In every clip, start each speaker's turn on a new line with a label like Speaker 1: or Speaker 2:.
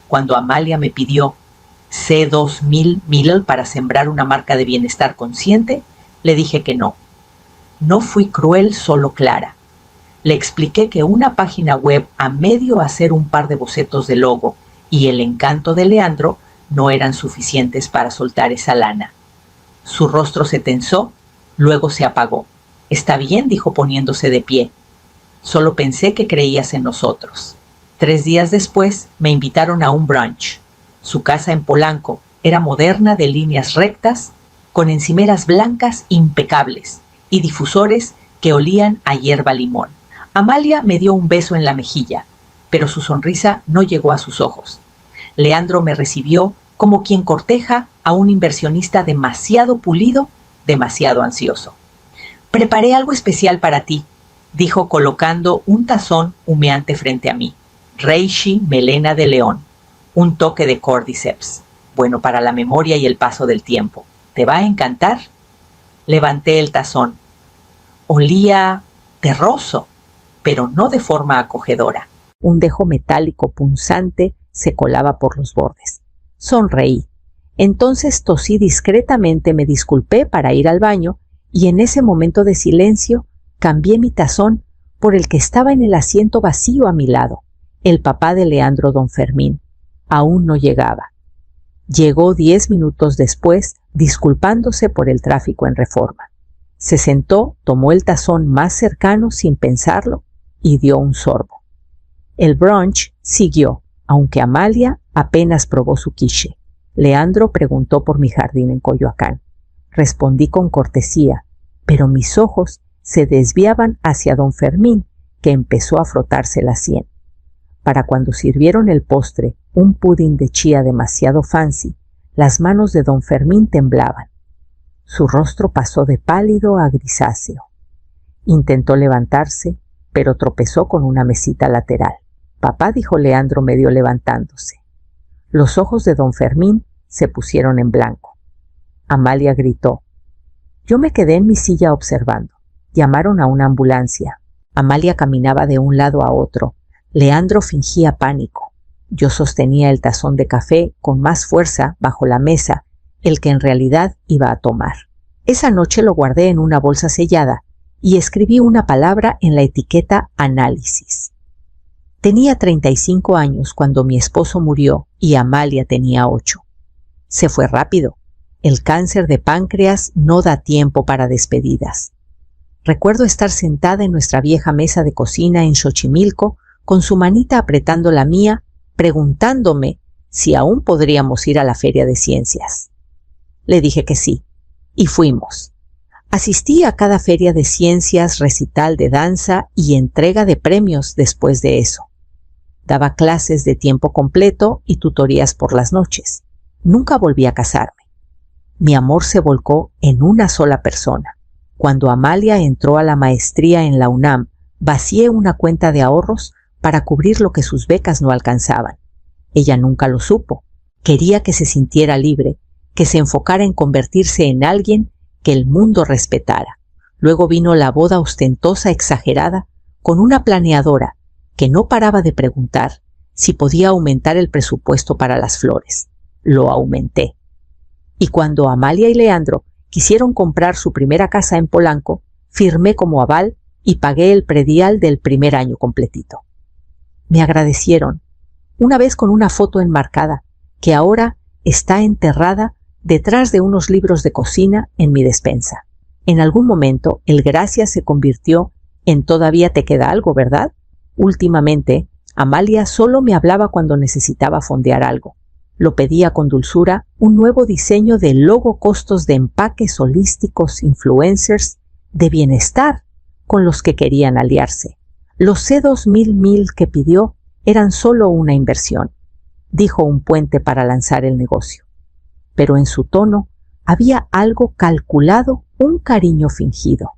Speaker 1: Cuando Amalia me pidió C2000 Mil para sembrar una marca de bienestar consciente, le dije que no. No fui cruel, solo clara. Le expliqué que una página web a medio hacer un par de bocetos de logo y el encanto de Leandro no eran suficientes para soltar esa lana. Su rostro se tensó, luego se apagó. «Está bien», dijo poniéndose de pie. «Solo pensé que creías en nosotros». 3 días después me invitaron a un brunch. Su casa en Polanco era moderna, de líneas rectas, con encimeras blancas impecables y difusores que olían a hierba limón. Amalia me dio un beso en la mejilla, pero su sonrisa no llegó a sus ojos. Leandro me recibió como quien corteja a un inversionista demasiado pulido, demasiado ansioso. «Preparé algo especial para ti», dijo colocando un tazón humeante frente a mí. Reishi melena de león, un toque de cordyceps, bueno para la memoria y el paso del tiempo. ¿Te va a encantar? Levanté el tazón. Olía terroso, pero no de forma acogedora. Un dejo metálico punzante se colaba por los bordes. Sonreí. Entonces tosí discretamente, me disculpé para ir al baño y en ese momento de silencio cambié mi tazón por el que estaba en el asiento vacío a mi lado. El papá de Leandro, don Fermín, aún no llegaba. Llegó 10 minutos después, disculpándose por el tráfico en Reforma. Se sentó, tomó el tazón más cercano sin pensarlo y dio un sorbo. El brunch siguió, aunque Amalia apenas probó su quiche. Leandro preguntó por mi jardín en Coyoacán. Respondí con cortesía, pero mis ojos se desviaban hacia don Fermín, que empezó a frotarse la sien. Para cuando sirvieron el postre, un pudín de chía demasiado fancy, las manos de don Fermín temblaban. Su rostro pasó de pálido a grisáceo. Intentó levantarse, pero tropezó con una mesita lateral. «Papá», dijo Leandro medio levantándose. Los ojos de don Fermín se pusieron en blanco. Amalia gritó. Yo me quedé en mi silla observando. Llamaron a una ambulancia. Amalia caminaba de un lado a otro. Leandro fingía pánico. Yo sostenía el tazón de café con más fuerza bajo la mesa, el que en realidad iba a tomar. Esa noche lo guardé en una bolsa sellada y escribí una palabra en la etiqueta análisis. Tenía 35 años cuando mi esposo murió y Amalia tenía 8. Se fue rápido. El cáncer de páncreas no da tiempo para despedidas. Recuerdo estar sentada en nuestra vieja mesa de cocina en Xochimilco, con su manita apretando la mía, preguntándome si aún podríamos ir a la Feria de Ciencias. Le dije que sí, y fuimos. Asistí a cada feria de ciencias, recital de danza y entrega de premios después de eso. Daba clases de tiempo completo y tutorías por las noches. Nunca volví a casarme. Mi amor se volcó en una sola persona. Cuando Amalia entró a la maestría en la UNAM, vacié una cuenta de ahorros para cubrir lo que sus becas no alcanzaban. Ella nunca lo supo. Quería que se sintiera libre, que se enfocara en convertirse en alguien que el mundo respetara. Luego vino la boda ostentosa exagerada con una planeadora que no paraba de preguntar si podía aumentar el presupuesto para las flores. Lo aumenté. Y cuando Amalia y Leandro quisieron comprar su primera casa en Polanco, firmé como aval y pagué el predial del primer año completito. Me agradecieron, una vez con una foto enmarcada, que ahora está enterrada detrás de unos libros de cocina en mi despensa. En algún momento el gracias se convirtió en todavía te queda algo, ¿verdad? Últimamente, Amalia solo me hablaba cuando necesitaba fondear algo. Lo pedía con dulzura un nuevo diseño de logo costos de empaques holísticos influencers de bienestar con los que querían aliarse. Los C2000 Mil que pidió eran solo una inversión, dijo un puente para lanzar el negocio. Pero en su tono había algo calculado, un cariño fingido.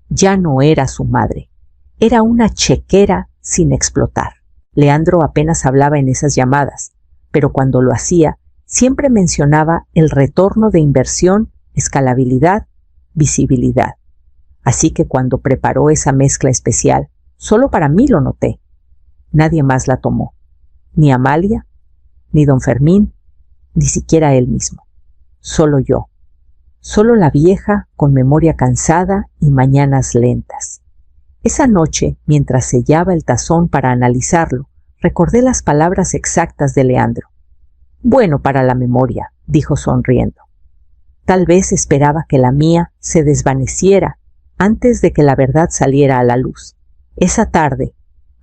Speaker 1: Ya no era su madre, era una chequera sin explotar. Leandro apenas hablaba en esas llamadas, pero cuando lo hacía, siempre mencionaba el retorno de inversión, escalabilidad, visibilidad. Así que cuando preparó esa mezcla especial, solo para mí lo noté. Nadie más la tomó. Ni Amalia,
Speaker 2: ni don Fermín, ni siquiera él mismo. Solo yo. Solo la vieja con memoria cansada y mañanas lentas. Esa noche, mientras sellaba el tazón para analizarlo, recordé las palabras exactas de Leandro. Bueno para la memoria, dijo sonriendo. Tal vez esperaba que la mía se desvaneciera antes de que la verdad saliera a la luz. Esa tarde,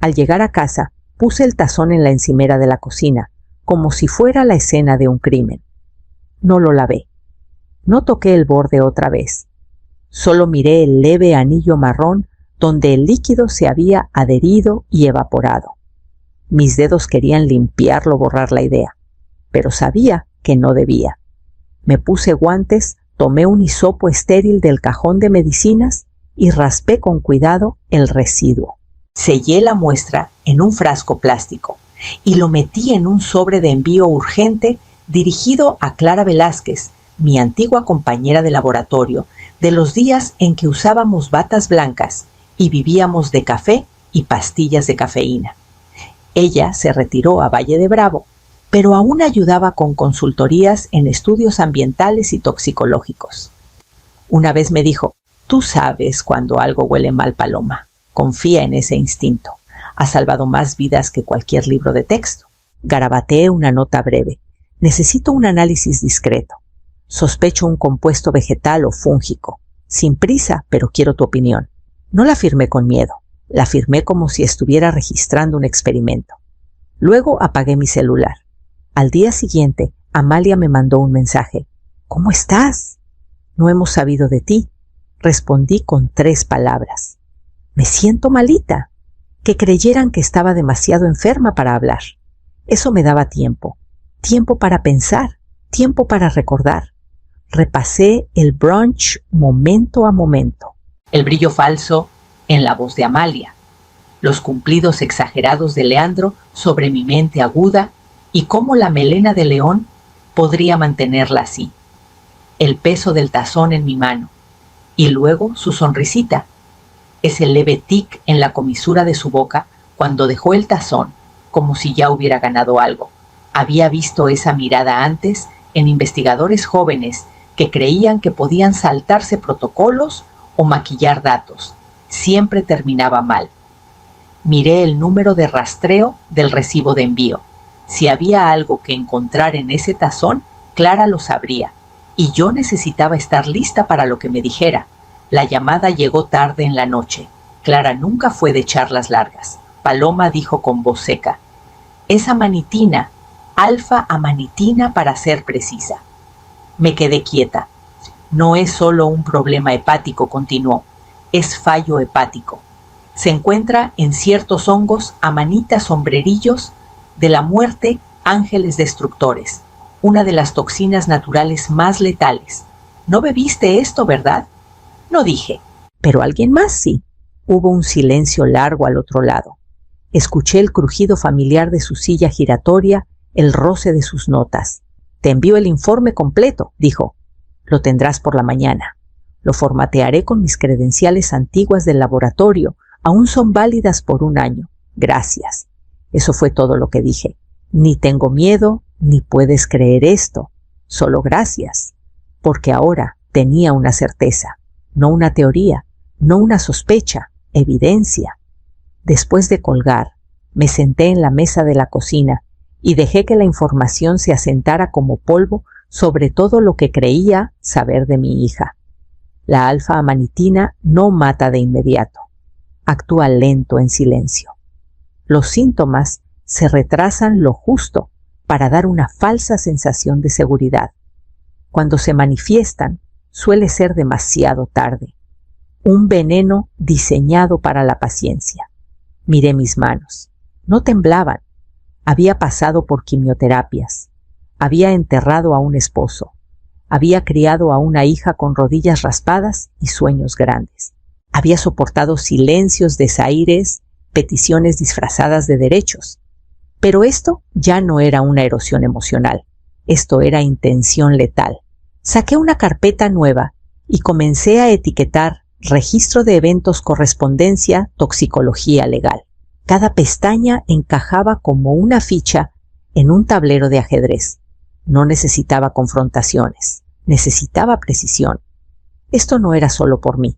Speaker 2: al llegar a casa, puse el tazón en la encimera de la cocina, como si fuera la escena de un crimen. No lo lavé. No toqué el borde otra vez. Solo miré el leve anillo marrón donde el líquido se había adherido y evaporado. Mis dedos querían limpiarlo, borrar la idea, pero sabía que no debía. Me puse guantes, tomé un hisopo estéril del cajón de medicinas y raspé con cuidado el residuo. Sellé la muestra en un frasco plástico y lo metí en un sobre de envío urgente dirigido a Clara Velázquez, mi antigua compañera de laboratorio, de los días en que usábamos batas blancas y vivíamos de café y pastillas de cafeína. Ella se retiró a Valle de Bravo, pero aún ayudaba con consultorías en estudios ambientales y toxicológicos. Una vez me dijo: «Tú sabes cuando algo huele mal, Paloma. Confía en ese instinto. Ha salvado más vidas que cualquier libro de texto». Garabateé una nota breve. Necesito un análisis discreto. Sospecho un compuesto vegetal o fúngico. Sin prisa, pero quiero tu opinión. No la firmé con miedo. La firmé como si estuviera registrando un experimento. Luego apagué mi celular. Al día siguiente, Amalia me mandó un mensaje. «¿Cómo estás? No hemos sabido de ti». Respondí con 3 palabras. «Me siento malita». Que creyeran que estaba demasiado enferma para hablar. Eso me daba tiempo. Tiempo para pensar. Tiempo para recordar. Repasé el brunch momento a momento. El brillo falso en la voz de Amalia. Los cumplidos exagerados de Leandro sobre mi mente aguda y cómo la melena de león podría mantenerla así. El peso del tazón en mi mano. Y luego su sonrisita. Ese leve tic en la comisura de su boca cuando dejó el tazón, como si ya hubiera ganado algo. Había visto esa mirada antes en investigadores jóvenes que creían que podían saltarse protocolos o maquillar datos. Siempre terminaba mal. Miré el número de rastreo del recibo de envío. Si había algo que encontrar en ese tazón, Clara lo sabría, y yo necesitaba estar lista para lo que me dijera. La llamada llegó tarde en la noche. Clara nunca fue de charlas largas. Paloma dijo con voz seca: «Es amanitina, alfa-amanitina para ser precisa». Me quedé quieta. «No es solo un problema hepático», continuó, «es fallo hepático. Se encuentra en ciertos hongos amanita sombrerillos de la muerte, ángeles destructores, una de las toxinas naturales más letales. ¿No bebiste esto, verdad?». No dije. Pero alguien más sí. Hubo un silencio largo al otro lado. Escuché el crujido familiar de su silla giratoria, el roce de sus notas. «Te envío el informe completo», dijo. «Lo tendrás por la mañana. Lo formatearé con mis credenciales antiguas del laboratorio. Aún son válidas por 1 año. Gracias». Eso fue todo lo que dije. Ni tengo miedo, ni puedes creer esto. Solo gracias. Porque ahora tenía una certeza. No una teoría, no una sospecha, evidencia. Después de colgar, me senté en la mesa de la cocina y dejé que la información se asentara como polvo sobre todo lo que creía saber de mi hija. La alfa-amanitina no mata de inmediato. Actúa lento en silencio. Los síntomas se retrasan lo justo para dar una falsa sensación de seguridad. Cuando se manifiestan, suele ser demasiado tarde. Un veneno diseñado para la paciencia. Miré mis manos. No temblaban. Había pasado por quimioterapias. Había enterrado a un esposo. Había criado a una hija con rodillas raspadas y sueños grandes. Había soportado silencios, desaires, peticiones disfrazadas de derechos. Pero esto ya no era una erosión emocional. Esto era intención letal. Saqué una carpeta nueva y comencé a etiquetar registro de eventos, correspondencia, toxicología legal. Cada pestaña encajaba como una ficha en un tablero de ajedrez. No necesitaba confrontaciones, necesitaba precisión. Esto no era solo por mí.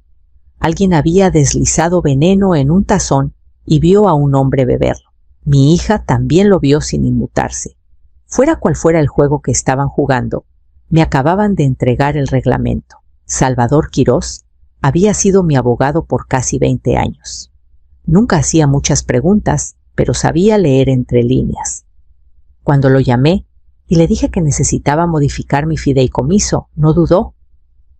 Speaker 2: Alguien había deslizado veneno en un tazón y vio a un hombre beberlo. Mi hija también lo vio sin inmutarse. Fuera cual fuera el juego que estaban jugando, me acababan de entregar el reglamento. Salvador Quirós había sido mi abogado por casi 20 años. Nunca hacía muchas preguntas, pero sabía leer entre líneas. Cuando lo llamé y le dije que necesitaba modificar mi fideicomiso, no dudó.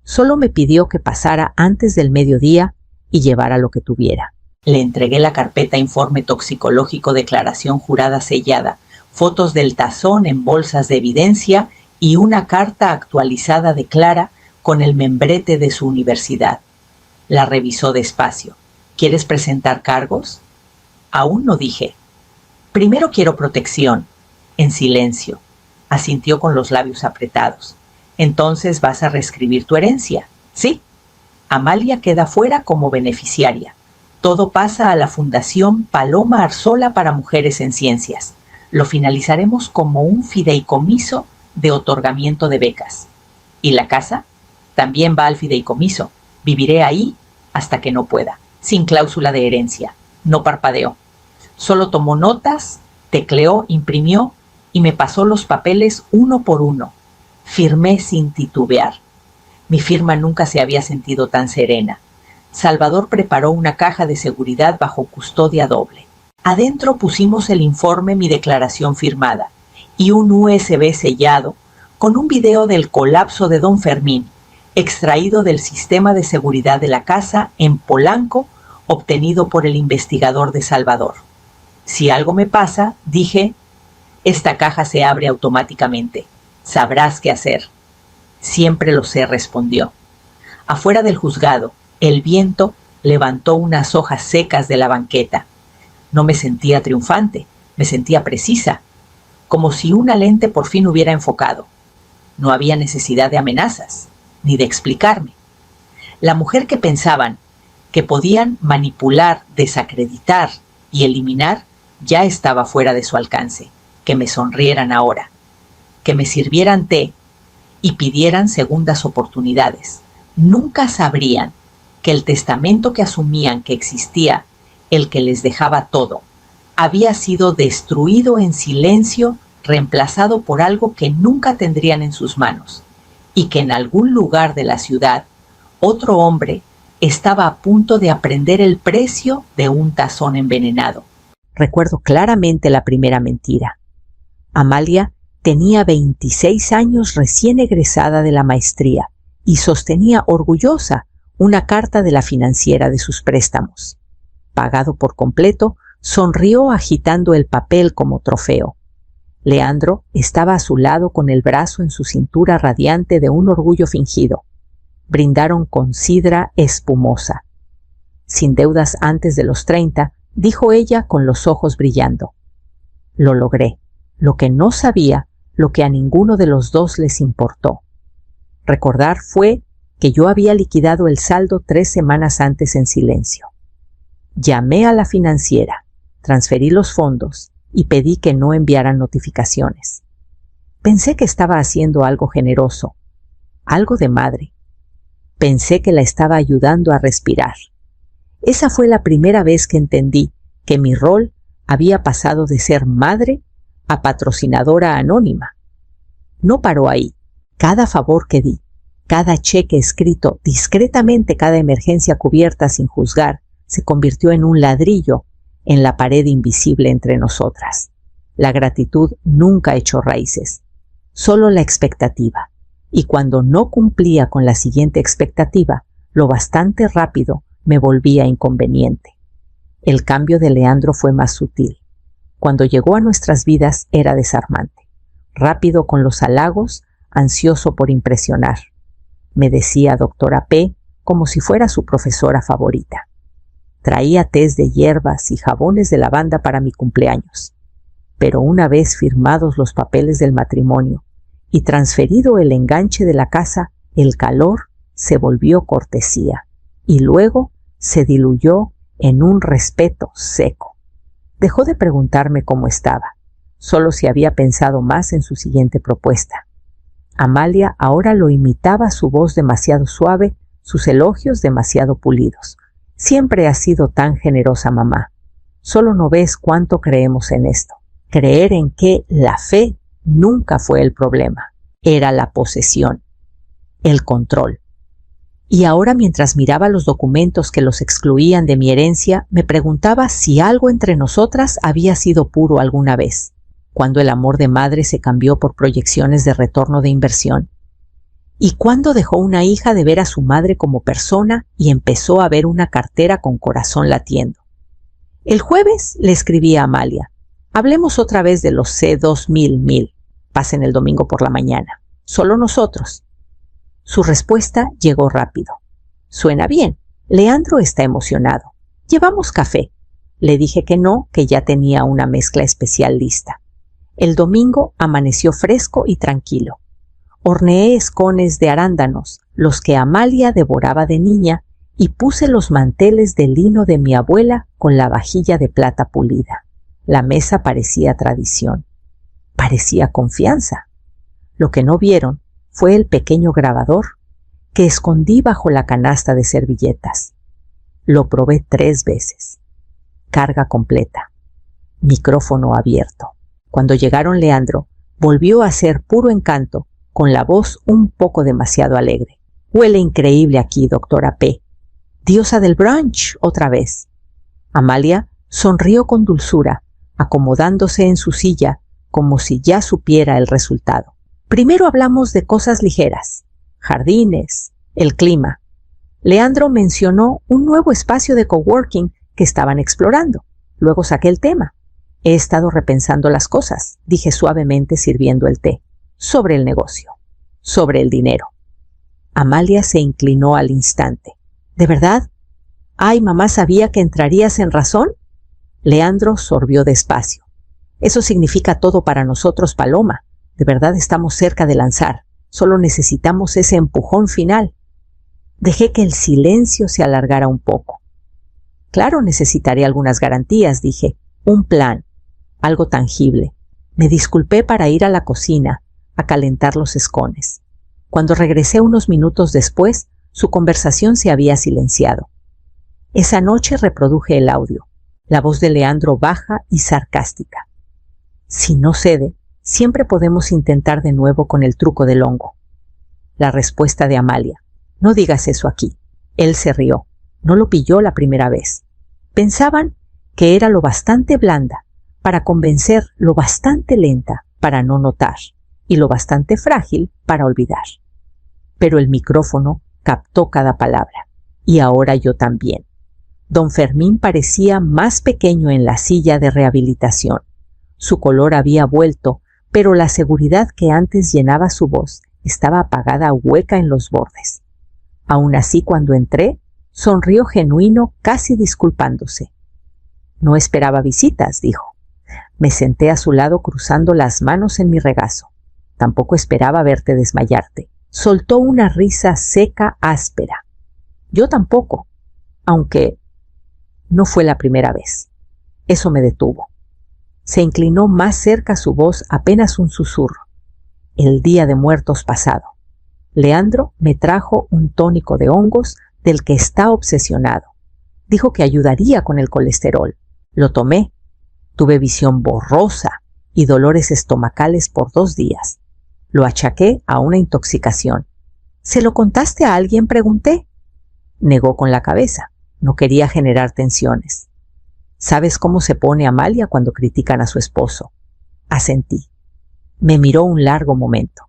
Speaker 2: Solo me pidió que pasara antes del mediodía y llevara lo que tuviera.
Speaker 1: Le entregué la carpeta informe toxicológico, declaración jurada sellada, fotos del tazón en bolsas de evidencia y una carta actualizada de Clara con el membrete de su universidad. La revisó despacio. ¿Quieres presentar cargos? Aún no dije. Primero quiero protección. En silencio. Asintió con los labios apretados. Entonces vas a reescribir tu herencia. Sí. Amalia queda fuera como beneficiaria. Todo pasa a la Fundación Paloma Arzola para Mujeres en Ciencias. Lo finalizaremos como un fideicomiso de otorgamiento de becas. ¿Y la casa? También va al fideicomiso. Viviré ahí hasta que no pueda, sin cláusula de herencia. No parpadeó. Solo tomó notas, tecleó, imprimió y me pasó los papeles uno por uno. Firmé sin titubear. Mi firma nunca se había sentido tan serena. Salvador preparó una caja de seguridad bajo custodia doble. Adentro pusimos el informe, mi declaración firmada y un USB sellado con un video del colapso de Don Fermín, extraído del sistema de seguridad de la casa en Polanco, obtenido por el investigador de Salvador. Si algo me pasa, dije, esta caja se abre automáticamente. Sabrás qué hacer. Siempre lo sé, respondió. Afuera del juzgado, el viento levantó unas hojas secas de la banqueta. No me sentía triunfante, me sentía precisa, como si una lente por fin hubiera enfocado. No había necesidad de amenazas, ni de explicarme. La mujer que pensaban que podían manipular, desacreditar y eliminar ya estaba fuera de su alcance. Que me sonrieran ahora, que me sirvieran té y pidieran segundas oportunidades. Nunca sabrían que el testamento que asumían que existía, el que les dejaba todo, había sido destruido en silencio, reemplazado por algo que nunca tendrían en sus manos, y que en algún lugar de la ciudad, otro hombre estaba a punto de aprender el precio de un tazón envenenado.
Speaker 2: Recuerdo claramente la primera mentira. Amalia tenía 26 años recién egresada de la maestría y sostenía orgullosa una carta de la financiera de sus préstamos. Pagado por completo, sonrió agitando el papel como trofeo. Leandro estaba a su lado con el brazo en su cintura radiante de un orgullo fingido. Brindaron con sidra espumosa. Sin deudas antes de los 30, dijo ella con los ojos brillando. Lo logré. Lo que no sabía, lo que a ninguno de los dos les importó. Recordar fue que yo había liquidado el saldo 3 semanas antes en silencio. Llamé a la financiera, transferí los fondos y pedí que no enviaran notificaciones. Pensé que estaba haciendo algo generoso, algo de madre. Pensé que la estaba ayudando a respirar. Esa fue la primera vez que entendí que mi rol había pasado de ser madre a patrocinadora anónima. No paró ahí. Cada favor que di, cada cheque escrito discretamente, cada emergencia cubierta sin juzgar, se convirtió en un ladrillo en la pared invisible entre nosotras. La gratitud nunca echó raíces, solo la expectativa. Y cuando no cumplía con la siguiente expectativa, lo bastante rápido me volvía inconveniente. El cambio de Leandro fue más sutil. Cuando llegó a nuestras vidas era desarmante. Rápido con los halagos, ansioso por impresionar. Me decía doctora P como si fuera su profesora favorita. Traía tés de hierbas y jabones de lavanda para mi cumpleaños. Pero una vez firmados los papeles del matrimonio y transferido el enganche de la casa, el calor se volvió cortesía y luego se diluyó en un respeto seco. Dejó de preguntarme cómo estaba. solo si había pensado más en su siguiente propuesta. Amalia ahora lo imitaba, su voz demasiado suave, sus elogios demasiado pulidos. Siempre has sido tan generosa, mamá. Solo no ves cuánto creemos en esto. Creer en que la fe nunca fue el problema. Era la posesión, el control. Y ahora, mientras miraba los documentos que los excluían de mi herencia, me preguntaba si algo entre nosotras había sido puro alguna vez, cuando el amor de madre se cambió por proyecciones de retorno de inversión, y cuando dejó una hija de ver a su madre como persona y empezó a ver una cartera con corazón latiendo. El jueves le escribí a Amalia: hablemos otra vez de los C2000. Pasen el domingo por la mañana. Solo nosotros. Su respuesta llegó rápido. Suena bien. Leandro está emocionado. Llevamos café. Le dije que no, que ya tenía una mezcla especial lista. El domingo amaneció fresco y tranquilo. Horneé escones de arándanos, los que Amalia devoraba de niña, y puse los manteles de lino de mi abuela con la vajilla de plata pulida. La mesa parecía tradición. Parecía confianza. Lo que no vieron fue el pequeño grabador que escondí bajo la canasta de servilletas. Lo probé 3 veces. Carga completa. Micrófono abierto. Cuando llegaron, Leandro volvió a ser puro encanto, con la voz un poco demasiado alegre. Huele increíble aquí, doctora P. Diosa del brunch, otra vez. Amalia sonrió con dulzura, acomodándose en su silla como si ya supiera el resultado. Primero hablamos de cosas ligeras, jardines, el clima. Leandro mencionó un nuevo espacio de coworking que estaban explorando. Luego saqué el tema. He estado repensando las cosas, dije suavemente sirviendo el té, sobre el negocio, sobre el dinero. Amalia se inclinó al instante. ¿De verdad? Ay, mamá sabía que entrarías en razón. Leandro sorbió despacio. Eso significa todo para nosotros, Paloma. De verdad estamos cerca de lanzar. Solo necesitamos ese empujón final. Dejé que el silencio se alargara un poco. Claro, necesitaré algunas garantías, dije. Un plan. Algo tangible. Me disculpé para ir a la cocina a calentar los escones. Cuando regresé unos minutos después, su conversación se había silenciado. Esa noche reproduje el audio. La voz de Leandro baja y sarcástica. Si no cede, siempre podemos intentar de nuevo con el truco del hongo. La respuesta de Amalia. No digas eso aquí. Él se rió. No lo pilló la primera vez. Pensaban que era lo bastante blanda para convencer, lo bastante lenta para no notar y lo bastante frágil para olvidar. Pero el micrófono captó cada palabra. Y ahora yo también. Don Fermín parecía más pequeño en la silla de rehabilitación. Su color había vuelto, pero la seguridad que antes llenaba su voz estaba apagada, hueca en los bordes. Aún así, cuando entré, sonrió genuino, casi disculpándose. No esperaba visitas, dijo. Me senté a su lado cruzando las manos en mi regazo. Tampoco esperaba verte desmayarte. Soltó una risa seca, áspera. Yo tampoco, aunque no fue la primera vez. Eso me detuvo. Se inclinó más cerca, su voz apenas un susurro. El día de muertos pasado. Leandro me trajo un tónico de hongos del que está obsesionado. Dijo que ayudaría con el colesterol. Lo tomé. Tuve visión borrosa y dolores estomacales por 2 días. Lo achaqué a una intoxicación. ¿Se lo contaste a alguien?, pregunté. Negó con la cabeza. No quería generar tensiones. ¿Sabes cómo se pone Amalia cuando critican a su esposo? Asentí. Me miró un largo momento.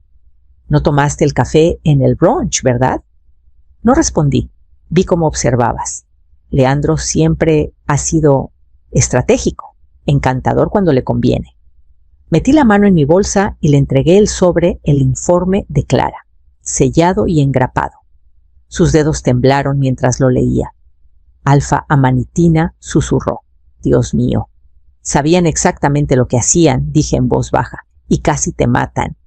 Speaker 2: No tomaste el café en el brunch, ¿verdad? No respondí. Vi cómo observabas. Leandro siempre ha sido estratégico, encantador cuando le conviene. Metí la mano en mi bolsa y le entregué el sobre, el informe de Clara, sellado y engrapado. Sus dedos temblaron mientras lo leía. Alfa-amanitina, susurró. Dios mío. Sabían exactamente lo que hacían, dije en voz baja, y casi te matan.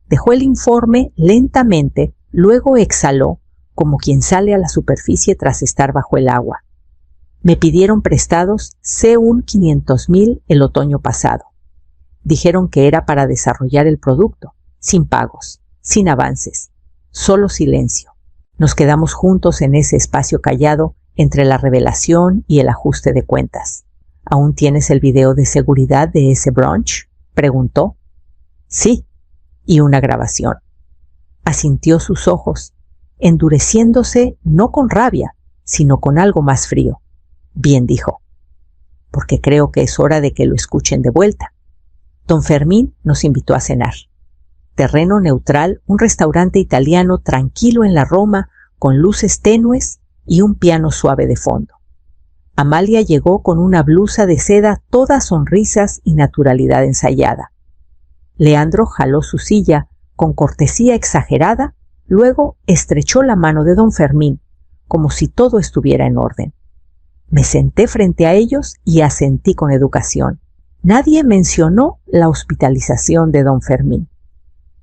Speaker 2: Dejó el informe lentamente, luego exhaló, como quien sale a la superficie tras estar bajo el agua. Me pidieron prestados C1 500,000 el otoño pasado. Dijeron que era para desarrollar el producto, sin pagos, sin avances, solo silencio. Nos quedamos juntos en ese espacio callado entre la revelación y el ajuste de cuentas. ¿Aún tienes el video de seguridad de ese brunch?, preguntó. Sí, y una grabación. Asintió sus ojos, endureciéndose no con rabia, sino con algo más frío. Bien, dijo, porque creo que es hora de que lo escuchen de vuelta. Don Fermín nos invitó a cenar. Terreno neutral, un restaurante italiano tranquilo en la Roma, con luces tenues y un piano suave de fondo. Amalia llegó con una blusa de seda toda sonrisas y naturalidad ensayada. Leandro jaló su silla con cortesía exagerada, luego estrechó la mano de don Fermín, como si todo estuviera en orden. Me senté frente a ellos y asentí con educación. Nadie mencionó la hospitalización de don Fermín.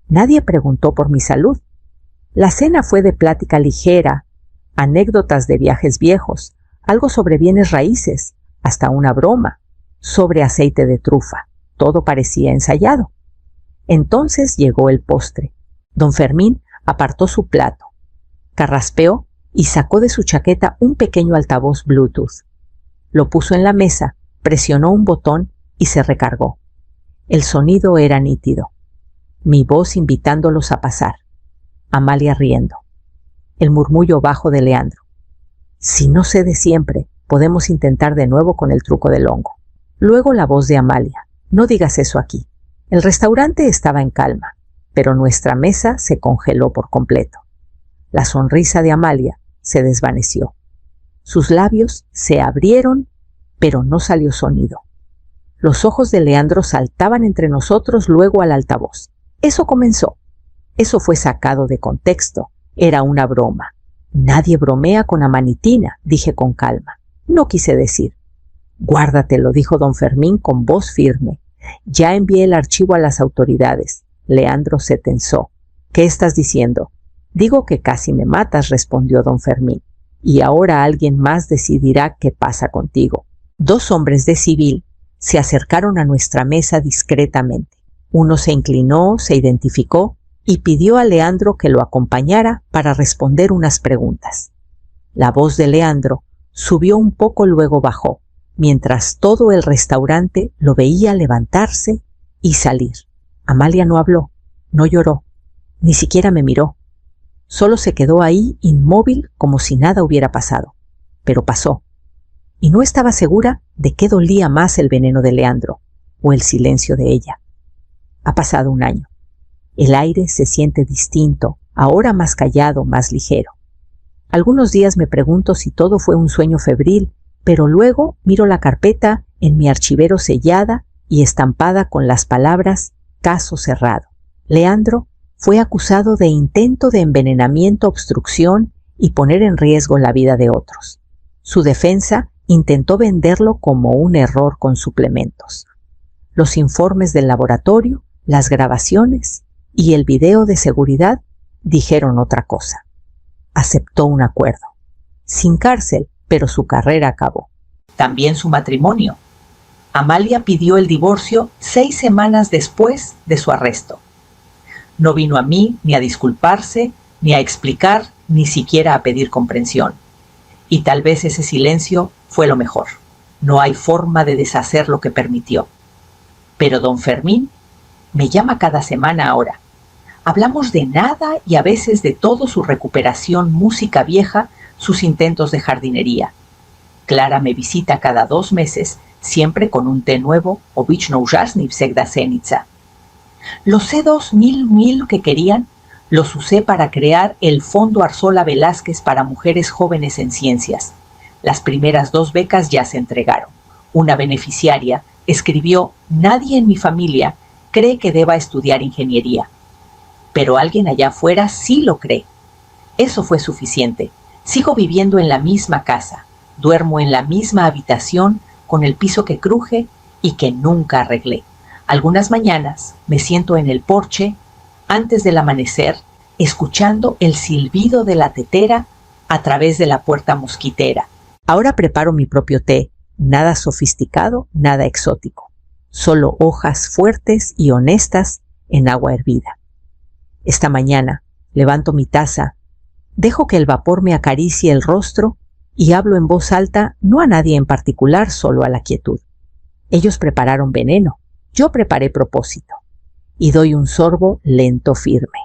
Speaker 2: Nadie preguntó por mi salud. La cena fue de plática ligera, anécdotas de viajes viejos, algo sobre bienes raíces, hasta una broma, sobre aceite de trufa. Todo parecía ensayado. Entonces llegó el postre. Don Fermín apartó su plato, carraspeó y sacó de su chaqueta un pequeño altavoz Bluetooth. Lo puso en la mesa, presionó un botón y se recargó. El sonido era nítido. Mi voz invitándolos a pasar. Amalia riendo. El murmullo bajo de Leandro. Si no sé de siempre, podemos intentar de nuevo con el truco del hongo. Luego la voz de Amalia. No digas eso aquí. El restaurante estaba en calma, pero nuestra mesa se congeló por completo. La sonrisa de Amalia se desvaneció. Sus labios se abrieron, pero no salió sonido. Los ojos de Leandro saltaban entre nosotros, luego al altavoz. Eso comenzó. Eso fue sacado de contexto. Era una broma. Nadie bromea con amanitina, dije con calma. No quise decir. Guárdatelo, dijo don Fermín con voz firme. Ya envié el archivo a las autoridades. Leandro se tensó. ¿Qué estás diciendo? Digo que casi me matas, respondió don Fermín. Y ahora alguien más decidirá qué pasa contigo. 2 hombres de civil se acercaron a nuestra mesa discretamente. Uno se inclinó, se identificó y pidió a Leandro que lo acompañara para responder unas preguntas. La voz de Leandro subió un poco, luego bajó, mientras todo el restaurante lo veía levantarse y salir. Amalia no habló, no lloró, ni siquiera me miró. Solo se quedó ahí inmóvil como si nada hubiera pasado. Pero pasó. Y no estaba segura de qué dolía más, el veneno de Leandro o el silencio de ella. Ha pasado un año. El aire se siente distinto, ahora más callado, más ligero. Algunos días me pregunto si todo fue un sueño febril, pero luego miro la carpeta en mi archivero sellada y estampada con las palabras «Caso cerrado». Leandro fue acusado de intento de envenenamiento, obstrucción y poner en riesgo la vida de otros. Su defensa intentó venderlo como un error con suplementos. Los informes del laboratorio, las grabaciones y el video de seguridad dijeron otra cosa. Aceptó un acuerdo. Sin cárcel, pero su carrera acabó.
Speaker 1: También su matrimonio. Amalia pidió el divorcio 6 semanas después de su arresto. No vino a mí ni a disculparse, ni a explicar, ni siquiera a pedir comprensión. Y tal vez ese silencio fue lo mejor. No hay forma de deshacer lo que permitió. Pero don Fermín me llama cada semana ahora. Hablamos de nada y a veces de todo: su recuperación, música vieja, sus intentos de jardinería. Clara me visita cada 2 meses, siempre con un té nuevo, obično užasni всегда ценится. Los C2 1000 que querían los usé para crear el Fondo Arzola Velázquez para mujeres jóvenes en ciencias. Las primeras 2 becas ya se entregaron. Una beneficiaria escribió: nadie en mi familia cree que deba estudiar ingeniería. Pero alguien allá afuera sí lo cree. Eso fue suficiente. Sigo viviendo en la misma casa. Duermo en la misma habitación con el piso que cruje y que nunca arreglé. Algunas mañanas me siento en el porche antes del amanecer, escuchando el silbido de la tetera a través de la puerta mosquitera. Ahora preparo mi propio té, nada sofisticado, nada exótico.
Speaker 2: solo hojas fuertes y honestas en agua hervida. Esta mañana levanto mi taza, dejo que el vapor me acaricie el rostro y hablo en voz alta, no a nadie en particular, solo a la quietud. Ellos prepararon veneno, yo preparé propósito. Y doy un sorbo lento, firme.